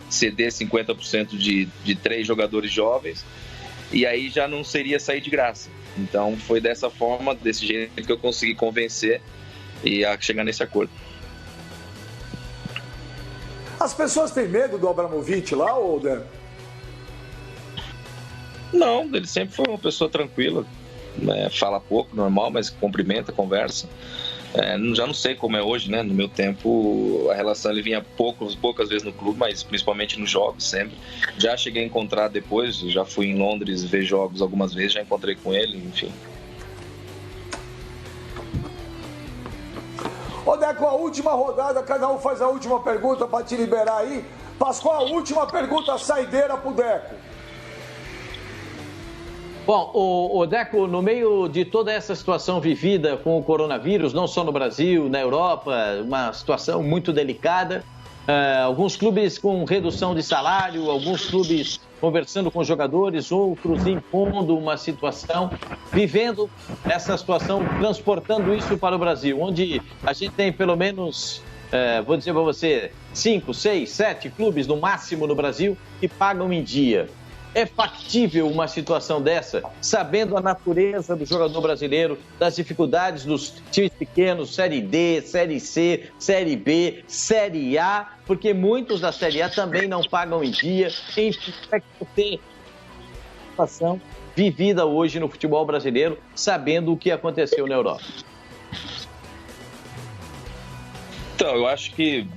ceder 50% de 3 jogadores jovens, e aí já não seria sair de graça. Então foi dessa forma, desse jeito, que eu consegui convencer e a chegar nesse acordo. As pessoas têm medo do Abramovich lá, ou Dan? Não, ele sempre foi uma pessoa tranquila, né? Fala pouco, normal, mas cumprimenta, conversa. Já não sei como é hoje, né? No meu tempo, a relação ele vinha poucas vezes no clube, mas principalmente nos jogos, sempre. Já cheguei a encontrar depois, já fui em Londres ver jogos algumas vezes, já encontrei com ele, enfim. Ô Deco, a última rodada, cada um faz a última pergunta para te liberar aí. Pascoal, a última pergunta saideira pro Deco. Bom, o Deco, no meio de toda essa situação vivida com o coronavírus, não só no Brasil, na Europa, uma situação muito delicada, alguns clubes com redução de salário, alguns clubes conversando com jogadores, outros impondo uma situação, vivendo essa situação, transportando isso para o Brasil, onde a gente tem pelo menos, vou dizer para você, 5, 6, 7 clubes no máximo no Brasil que pagam em dia. É factível uma situação dessa, sabendo a natureza do jogador brasileiro, das dificuldades dos times pequenos, Série D, Série C, Série B, Série A, porque muitos da Série A também não pagam em dia. Enfim, é que ter situação vivida hoje no futebol brasileiro, sabendo o que aconteceu na Europa. Então, eu acho que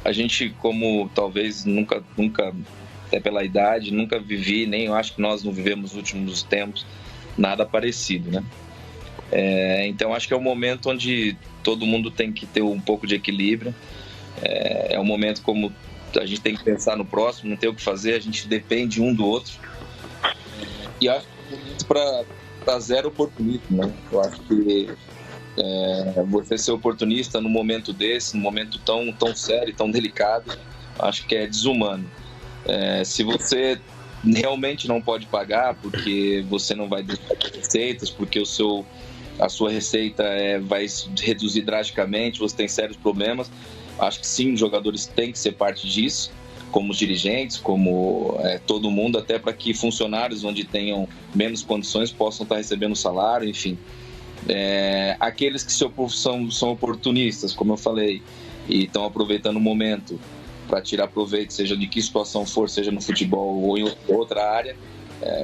a gente, como talvez nunca até pela idade, nunca vivi, nem eu acho que nós não vivemos nos últimos tempos nada parecido, né? Então acho que é um momento onde todo mundo tem que ter um pouco de equilíbrio. É um momento como a gente tem que pensar no próximo, não tem o que fazer, a gente depende um do outro. E acho que é um momento para zero oportunismo, né? Eu acho que você ser oportunista num momento desse, num momento tão sério, tão delicado, acho que é desumano. Se você realmente não pode pagar porque você não vai deixar de receitas, porque a sua receita vai reduzir drasticamente, você tem sérios problemas, acho que sim, os jogadores têm que ser parte disso, como os dirigentes, como todo mundo, até para que funcionários onde tenham menos condições possam estar recebendo salário, enfim. Aqueles que são oportunistas, como eu falei, e estão aproveitando o momento para tirar proveito, seja de que situação for, seja no futebol ou em outra área,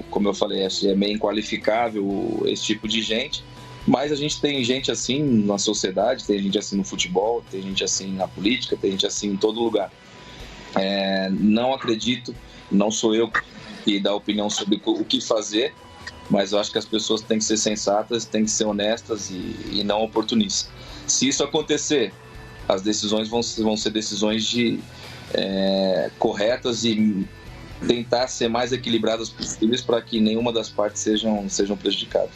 como eu falei, é meio inqualificável esse tipo de gente, mas a gente tem gente assim na sociedade, tem gente assim no futebol, tem gente assim na política, tem gente assim em todo lugar. Não acredito, não sou eu que dá opinião sobre o que fazer, mas eu acho que as pessoas têm que ser sensatas, têm que ser honestas e não oportunistas. Se isso acontecer, as decisões vão ser decisões corretas e tentar ser mais equilibradas possíveis para que nenhuma das partes sejam prejudicadas.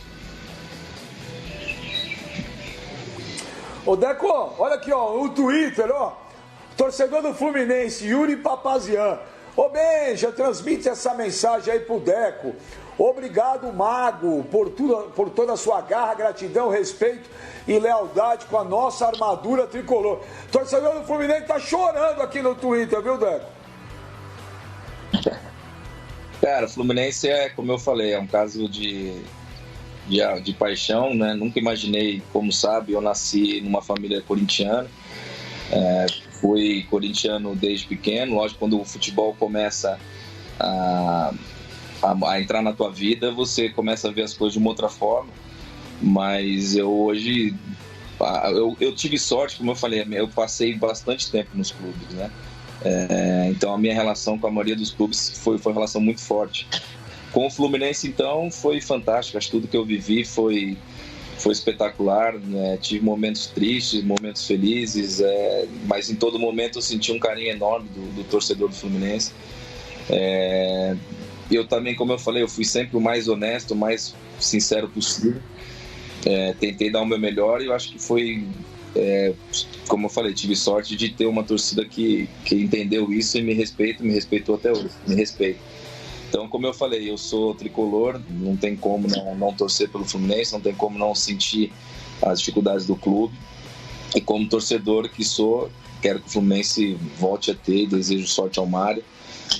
Ô Deco, olha aqui, ó, o Twitter, ó, torcedor do Fluminense, Yuri Papazian. Ô Benja, transmite essa mensagem aí pro Deco. Obrigado, Mago, por toda a sua garra, gratidão, respeito e lealdade com a nossa armadura tricolor. Torcedor do Fluminense tá chorando aqui no Twitter, viu, Deco? Cara, o Fluminense como eu falei, é um caso de paixão, né? Nunca imaginei, como sabe, eu nasci numa família corintiana. Fui corintiano desde pequeno. Lógico, quando o futebol começa a entrar na tua vida, você começa a ver as coisas de uma outra forma. Mas eu tive sorte, como eu falei, eu passei bastante tempo nos clubes, né? Então a minha relação com a maioria dos clubes foi uma relação muito forte. Com o Fluminense, então, foi fantástico. Acho que tudo que eu vivi foi espetacular, né? Tive momentos tristes, momentos felizes, mas em todo momento eu senti um carinho enorme do torcedor do Fluminense. Eu também, como eu falei, eu fui sempre o mais honesto, o mais sincero possível. Tentei dar o meu melhor e eu acho que foi, como eu falei, tive sorte de ter uma torcida que entendeu isso e me respeitou até hoje, me respeita. Então, como eu falei, eu sou tricolor, não tem como não torcer pelo Fluminense, não tem como não sentir as dificuldades do clube. E como torcedor que sou, quero que o Fluminense volte a ter, desejo sorte ao Mário,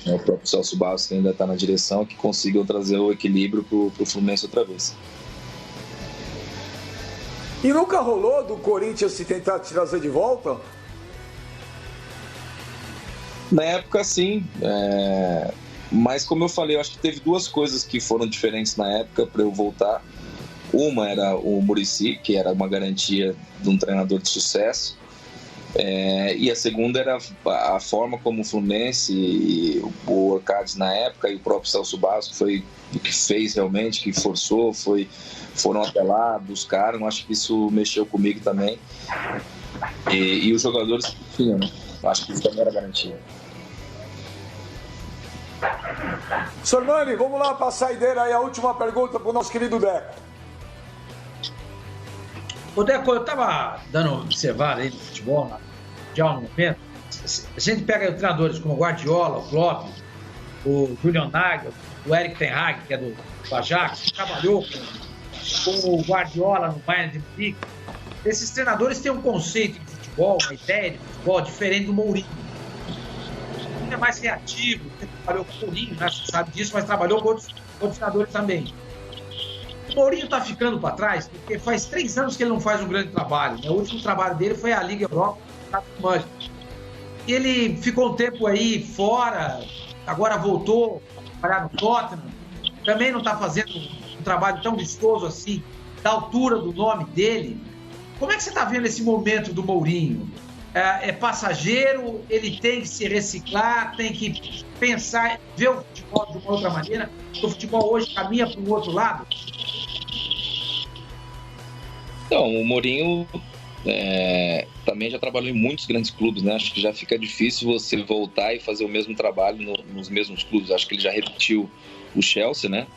o próprio Celso Barros, que ainda está na direção, que consigam trazer o equilíbrio para o Fluminense outra vez. E nunca rolou do Corinthians se tentar te trazer de volta? Na época, sim. Mas, como eu falei, eu acho que teve duas coisas que foram diferentes na época para eu voltar. Uma era o Muricy, que era uma garantia de um treinador de sucesso. E a segunda era a forma como o Fluminense e o Orcades na época e o próprio Celso Barros, que foi o que fez realmente, que forçou, foram até lá, buscaram. Acho que isso mexeu comigo também. E os jogadores que tinham, né? Acho que isso também era garantia. Sormani, vamos lá para a saideira aí, a última pergunta para o nosso querido Deco. Ô Deco, eu estava dando observar aí no futebol, já há um momento, a gente pega treinadores como o Guardiola, o Klopp, o Julian Nagel, o Erik ten Hag, que é do Ajax, que trabalhou com o Guardiola no Bayern de Munique. Esses treinadores têm um conceito de futebol, uma ideia de futebol diferente do Mourinho. Ele é mais reativo, ele trabalhou com o Mourinho, né? Você sabe disso, mas trabalhou com outros treinadores também. O Mourinho está ficando para trás porque faz 3 anos que ele não faz um grande trabalho, né? O último trabalho dele foi a Liga Europa, e ele ficou um tempo aí fora, agora voltou a trabalhar no Tottenham, também não está fazendo um trabalho tão vistoso assim, da altura do nome dele. Como é que você está vendo esse momento do Mourinho? É passageiro, ele tem que se reciclar, tem que pensar, ver o futebol de uma outra maneira, porque o futebol hoje caminha para o outro lado? Então, o Mourinho também já trabalhou em muitos grandes clubes, né? Acho que já fica difícil você voltar e fazer o mesmo trabalho nos mesmos clubes. Acho que ele já repetiu o Chelsea, né?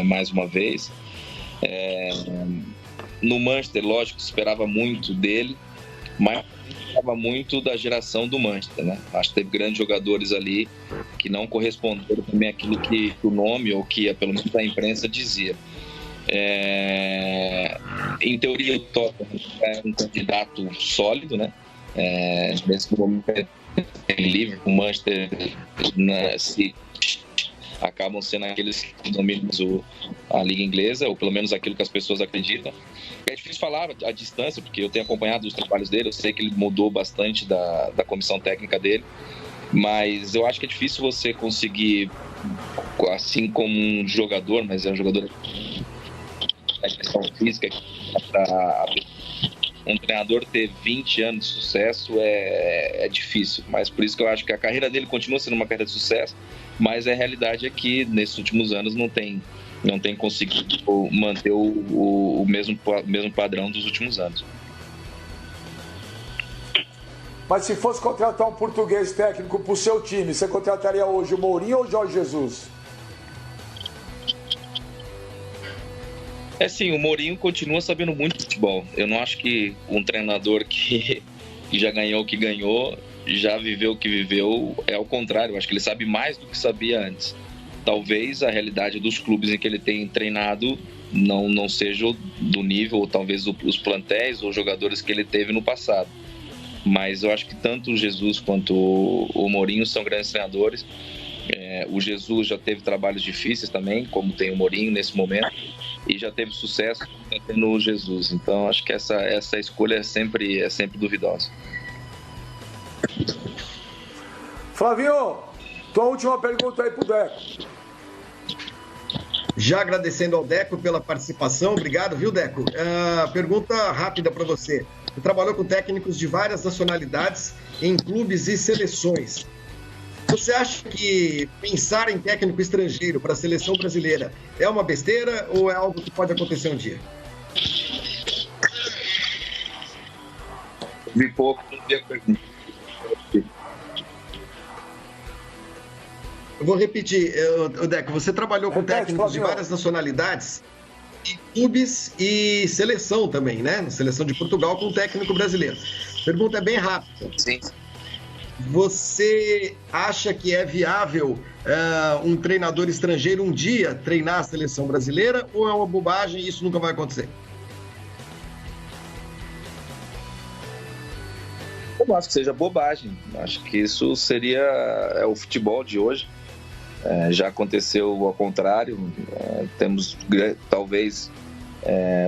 Mais uma vez. No Manchester, lógico, esperava muito dele, mas esperava muito da geração do Manchester, né? Acho que teve grandes jogadores ali que não corresponderam também àquilo que o nome, ou que pelo menos a imprensa dizia. Em teoria, o Tottenham é um candidato sólido, né? Nesse momento, Liverpool, Manchester City acabam sendo aqueles que dominam a Liga Inglesa, ou pelo menos aquilo que as pessoas acreditam. É difícil falar à distância, porque eu tenho acompanhado os trabalhos dele, eu sei que ele mudou bastante da comissão técnica dele, mas eu acho que é difícil você conseguir, assim como um jogador, mas é um jogador da questão física, para um treinador ter 20 anos de sucesso é difícil, mas por isso que eu acho que a carreira dele continua sendo uma carreira de sucesso, mas a realidade é que nesses últimos anos não tem conseguido manter o mesmo padrão dos últimos anos. Mas se fosse contratar um português técnico para o seu time, você contrataria hoje o Mourinho ou o Jorge Jesus? Sim, o Mourinho continua sabendo muito de futebol. Eu não acho que um treinador que já ganhou o que ganhou, já viveu o que viveu, é ao contrário. Eu acho que ele sabe mais do que sabia antes. Talvez a realidade dos clubes em que ele tem treinado não seja do nível, ou talvez os plantéis ou jogadores que ele teve no passado. Mas eu acho que tanto o Jesus quanto o Mourinho são grandes treinadores. O Jesus já teve trabalhos difíceis também, como tem o Mourinho nesse momento, e já teve sucesso no Jesus. Então acho que essa escolha é sempre duvidosa. Flavinho, tua última pergunta aí pro Deco. Já agradecendo ao Deco pela participação, obrigado, viu, Deco? Pergunta rápida para você. Você trabalhou com técnicos de várias nacionalidades em clubes e seleções. Você acha que pensar em técnico estrangeiro para a seleção brasileira é uma besteira ou é algo que pode acontecer um dia? Vi pouco, não vi a pergunta. Eu vou repetir, Deco, você trabalhou com técnicos de várias nacionalidades, em clubes e seleção também, né? Seleção de Portugal com técnico brasileiro. Pergunta é bem rápida. Sim. Você acha que é viável um treinador estrangeiro um dia treinar a seleção brasileira ou é uma bobagem e isso nunca vai acontecer? Eu não acho que seja bobagem. Acho que isso seria o futebol de hoje. Já aconteceu ao contrário. Temos talvez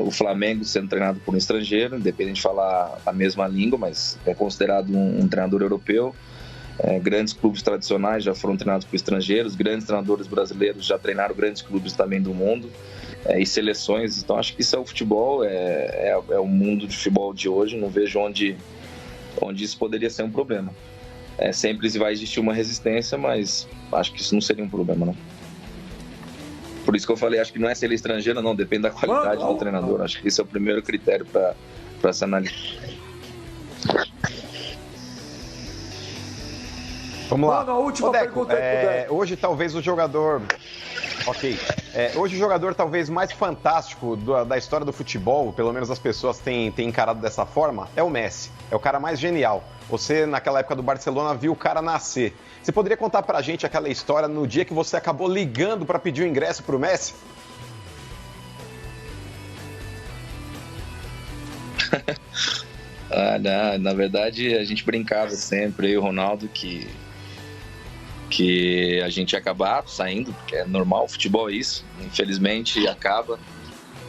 o Flamengo sendo treinado por um estrangeiro, independente de falar a mesma língua, mas é considerado um treinador europeu. Grandes clubes tradicionais já foram treinados por estrangeiros, grandes treinadores brasileiros já treinaram grandes clubes também do mundo, e seleções. Então acho que isso é o futebol, é o mundo de futebol de hoje. Não vejo onde isso poderia ser um problema. Sempre vai existir uma resistência, mas acho que isso não seria um problema, não. Por isso que eu falei, acho que não é se ele é estrangeiro, não, depende da qualidade do treinador. Acho que esse é o primeiro critério para se analisar. Vamos lá. Mano, a última Ô, Deco, pergunta aí pro Deco. hoje talvez o jogador... Ok. Hoje o jogador talvez mais fantástico da história do futebol, pelo menos as pessoas têm encarado dessa forma, é o Messi. É o cara mais genial. Você, naquela época do Barcelona, viu o cara nascer. Você poderia contar pra gente aquela história no dia que você acabou ligando pra pedir o ingresso pro Messi? Na verdade, a gente brincava sempre, eu e o Ronaldo, que a gente ia acabar saindo, porque é normal, o futebol é isso, infelizmente acaba,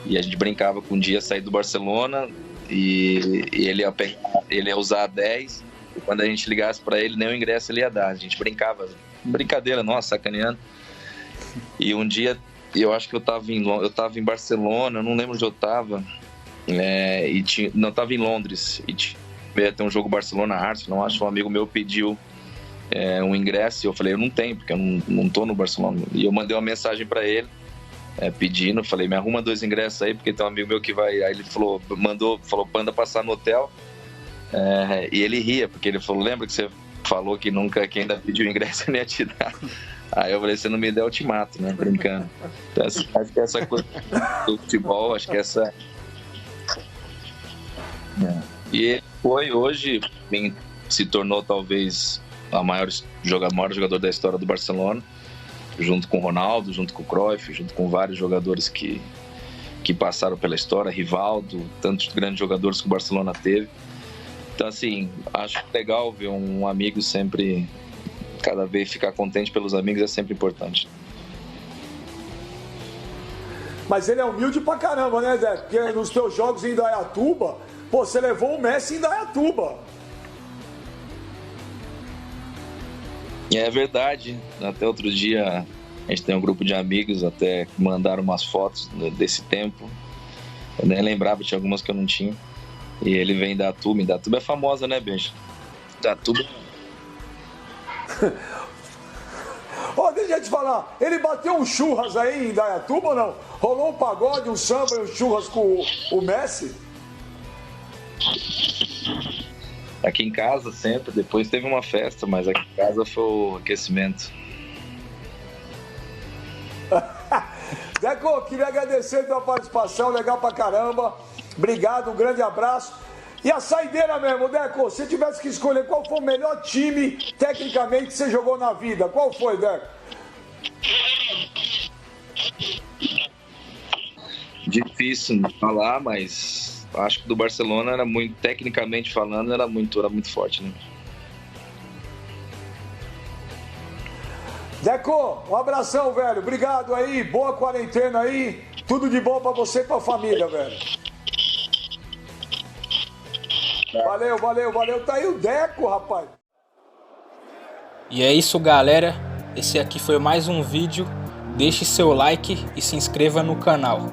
e a gente brincava que um dia sair do Barcelona e ele ia usar a 10, e quando a gente ligasse para ele, nem o ingresso ele ia dar. A gente brincava, brincadeira nossa, sacaneando. E um dia, eu acho que eu tava em Barcelona, eu não lembro onde eu tava, não, tava em Londres, e ia ter um jogo Barcelona-Arsenal, acho que um amigo meu pediu um ingresso, e eu falei, eu não tenho, porque eu não tô no Barcelona. E eu mandei uma mensagem para ele, pedindo, falei, me arruma 2 ingressos aí, porque tem um amigo meu que vai. Aí ele falou, manda passar no hotel, e ele ria, porque ele falou, lembra que você falou que quem ainda pediu ingresso eu não ia te dar. Aí eu falei, você não me der, eu te mato, né, brincando. Então, acho que essa coisa do futebol, acho que essa... E ele foi, hoje, se tornou talvez o maior jogador da história do Barcelona, junto com o Ronaldo, junto com o Cruyff, junto com vários jogadores que passaram pela história, Rivaldo, tantos grandes jogadores que o Barcelona teve. Então, assim, acho legal ver um amigo sempre, cada vez ficar contente pelos amigos é sempre importante. Mas ele é humilde pra caramba, né, Zé? Porque nos teus jogos em Indaiatuba, você levou o Messi em Indaiatuba. É verdade, até outro dia a gente tem um grupo de amigos até que mandaram umas fotos desse tempo, eu nem lembrava, tinha algumas que eu não tinha, e ele vem da Indaiatuba. Indaiatuba é famosa, né, Benja? Indaiatuba. Deixa eu te falar, ele bateu um churras aí em Indaiatuba ou não? Rolou um pagode, um samba e um churras com o Messi? Aqui em casa sempre, depois teve uma festa, mas aqui em casa foi o aquecimento. Deco, queria agradecer a tua participação, legal pra caramba. Obrigado, um grande abraço. E a saideira mesmo, Deco, se tivesse que escolher qual foi o melhor time, tecnicamente, que você jogou na vida, qual foi, Deco? Difícil falar, mas acho que do Barcelona era muito, tecnicamente falando, era muito forte, né? Deco, um abração, velho. Obrigado aí, boa quarentena aí. Tudo de bom pra você e pra família, velho. Valeu. Tá aí o Deco, rapaz. E é isso, galera. Esse aqui foi mais um vídeo. Deixe seu like e se inscreva no canal.